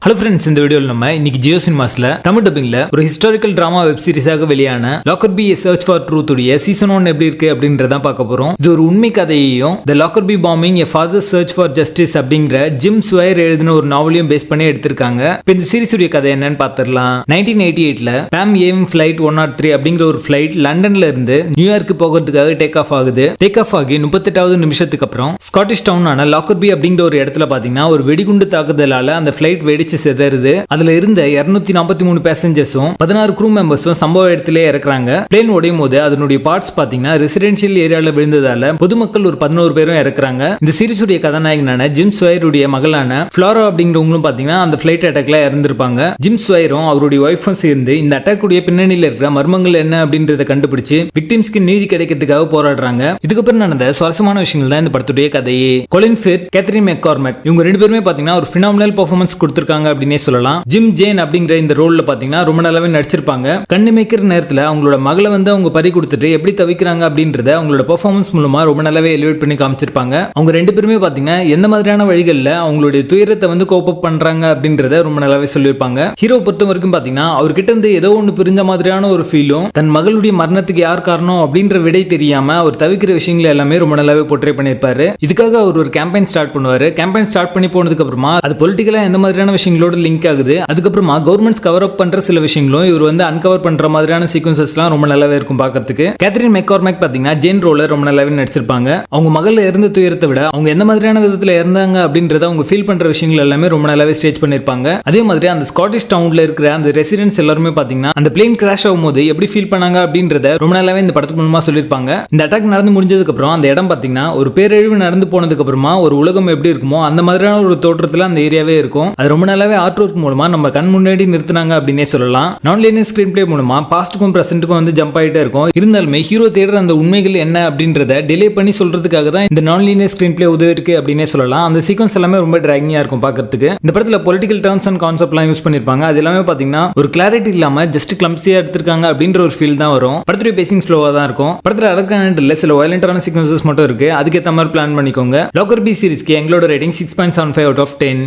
Hello friends, இந்த வீடியோவில் நம்ம இன்னைக்கு ஜியோ சினிமாஸ்ல தமிழ் டப்பிங்ல ஒரு ஹிஸ்டாரிக்கல் டிராமா வெப் சீரிஸாக வெளியான லாக்கர்பி சர்ச் ஃபார் ட்ரூத் உடைய சீசன் 1 எப்படி இருக்கு அப்படின்றத பார்க்க போறோம். இது ஒரு உண்மை கதையையும் the Lockerbie bombing a father search for justice அப்படிங்கிற ஜிம் ஸ்வையர் எழுதின ஒரு நாவலையும் பேஸ் பண்ணி எடுத்திருக்காங்க. இப்போ இந்த சீரிஸ் உடைய கதை என்னன்னு பார்த்துடலாம். 1988ல பாம் ஏஎம் ஃபிளைட் 103 அப்படிங்கிற ஒரு ஃபிளைட் லண்டன்ல இருந்து நியூயார்க்கு போகிறதுக்காக டேக் ஆஃப் ஆகுது. டேக் ஆஃப் ஆகி 38வது நிமிஷத்துக்கு அப்புறம் ஸ்காட்டிஷ் டவுனான லாக்கர்பி அப்படிங்கிற ஒரு இடத்துல பாத்தீங்கன்னா ஒரு வெடிகுண்டு தாக்குதலால அந்த ஃபிளைட் வெடிச்சு செதறுது. அதுல இருந்த 243 பேசஞ்சர்ஸும் 16 க்ரூ மெம்பர்ஸும் சம்பவ இடத்திலே இறக்குறாங்க. பிளேன் உடையும் போது அதனுடைய பார்ட்ஸ் பாத்தீங்கன்னா ரெசிடென்ஷியல் ஏரியால விழுந்ததால பொதுமக்கள் ஒரு 11 பேரும் இறக்குறாங்க. இந்த சீரிஸ் உடைய கதாநாயகனான ஜிம் ஸ்வையர் உடைய மகளான ஃப்ளோரா அப்படிங்கிறவங்களும் பாத்தீங்கன்னா அந்த ஃபிளைட் அட்டாக்ல இறந்திருப்பாங்க. ஜிம் ஸ்வையரும் அவருடைய ஒய்ஃபும் சேர்ந்து இந்த அட்டாக் உடைய பின்னணியில இருக்கிற மர்மங்கள் என்ன அப்படின்றத கண்டுபிடிச்சு விக்டிம்ஸ்க்கு நீதி கிடைக்கிறதுக்காக போராடுறாங்க. இதுக்கப்புறம் நடந்த சுவாரஸ்யமான விஷயங்கள் தான் இந்த படத்துடைய கதையே. கொலின் ஃபிர்த், கேத்ரின் மெக்கார்மெக் இவங்க ரெண்டு பேருமே பாத்தீங்கன்னா ஒரு பினாமினல் பெர்ஃபார்மன்ஸ் கொடுத்திருக்காங்க அப்படினே சொல்லலாம். ஜிம் ஜேன் அப்படிங்கிற இந்த ரோல்ல பாத்தீங்கன்னா ரொம்ப நல்லாவே நடிச்சிருப்பாங்க. கண்ணு மேய்க்கிற நேரத்துல அவங்களோட மகளை அவங்க பறி கொடுத்துட்டு எப்படி தவிக்கிறாங்க அப்படின்றத அவங்களோட பெர்ஃபார்மன்ஸ் மூலமா ரொம்ப நல்லாவே எலிவேட் பண்ணி காமிச்சிருப்பாங்க. அவங்க ரெண்டு பேருமே பாத்தீங்கன்னா எந்த மாதிரியான வழிகள்ல அவங்களுடைய துயரத்தை கோப் அப் பண்றாங்க அப்படின்றத ரொம்ப நல்லாவே சொல்லியிருப்பாங்க. ஹீரோ பொறுத்த வரைக்கும் பாத்தீங்கன்னா அவர்கிட்ட இருந்து ஏதோ ஒன்று பிரிஞ்ச மாதிரியான ஒரு ஃபீலும், தன் மகளுடைய மரணத்துக்கு யார் காரணம் அப்படின்ற விடை தெரியாம அவர் தவிக்கிற விஷயங்களை எல்லாமே ரொம்ப நல்லாவே போர்ட்ரே பண்ணியிருப்பாரு. இதுக்காக அவர் ஒரு கேம்பெயின் ஸ்டார்ட் பண்ணுவாரு. கேம்பெயின் ஸ்டார்ட் பண்ணி போனதுக்கு அப்புறமா அது பொலிட்டிக்கலா எந்த மாதிரியான விஷயங்களோட லிங்க் ஆகுது, அதுக்கப்புறமா கவர்மெண்ட்ஸ் கவர் அப் பண்ற சில விஷயங்களும் இவர் அன்கவர் பண்ற மாதிரியான சீக்வன்சஸ்லாம் ரொம்ப நல்லாவே இருக்கும் பார்க்கிறதுக்கு. கேத்ரின் மெக்கார்மெக் பாத்தீங்கன்னா ஜேன் ரோல ரொம்ப நல்லாவே நடிச்சிருப்பாங்க. அவங்க மகள் இறந்த துயரத்தை விட அவங்க எந்த மாதிரியான விதத்துல இறந்தாங்க அப்படின்றத அவங்க ஃபீல் பண்ற விஷயங்கள் எல்லாமே ரொம்ப நல்லாவே ஸ்டேஜ் பண்ணிருப்பாங்க. அதே மாதிரி அந்த ஸ்காட்டிஷ் டவுன்ல இருக்கிற அந்த ரெசிடென்ட்ஸ் எல்லாருமே பாத்தீங்கன்னா அந்த பிளேன் கிராஷ் ஆகும்போது எப்படி ஃபீல் பண்ணாங்க அப்படின்றத ரொம்ப நல்லாவே இந்த படத்து மூலமா சொல்லியிருப்பாங்க. இந்த அட்டாக் நடந்து முடிஞ்சதுக்கு அப்புறம் அந்த இடம் பாத்தீங்கன்னா ஒரு பேரழிவு நடந்து போனதுக்கு அப்புறமா ஒரு உலகம் எப்படி இருக்குமோ அந்த மாதிரியான ஒரு தோற்றத்துல அந்த ஏரியாவே இருக்கும். அது ரொம்ப நல்லாவே ஆர்ட் ஒர்க் மூலமா நம்ம கண் முன்னாடி நிறுத்தினாங்க அப்படின்னே சொல்லலாம். நான் லீனியர் ஸ்கிரீன் பிளே மூலமா பாஸ்ட்டுக்கும் பிரசன்ட்டுக்கும் ஜம்ப் ஆயிட்டே இருக்கும். இருந்தாலுமே ஹீரோ தேடுற அந்த உண்மைகள் என்ன அப்படின்றத டிலே பண்ணி சொல்றதுக்காக தான் இந்த நான் லீனியர் ஸ்கிரீன் பிளே உதவி இருக்கு அப்படின்னே சொல்லலாம். அந்த சீக்வன்ஸ் எல்லாமே ரொம்ப டிராகிங்கா இருக்கும் பார்க்கிறதுக்கு. இந்த படத்துல பொலிட்டிக்கல் டர்ம்ஸ் அண்ட் கான்செப்ட்லாம் யூஸ் பண்ணிருப்பாங்க. அது எல்லாமே பாத்தீங்கன்னா ஒரு கிளாரிட்டி இல்லாம ஜஸ்ட் கிளம்சியா எடுத்திருக்காங்க அப்படின்ற ஒரு ஃபீல் தான் வரும். படத்துடைய பேசிங் ஸ்லோவா தான் இருக்கும். படத்துல அடக்கான சில வயலண்டான சீக்வன்சஸ் மட்டும் இருக்கு. அதுக்கேற்ற மாதிரி பிளான் பண்ணிக்கோங்க. லாக்கர்பி சீரிஸ்க்கு எங்களோட ரேட்டிங் 6.75 out of 10.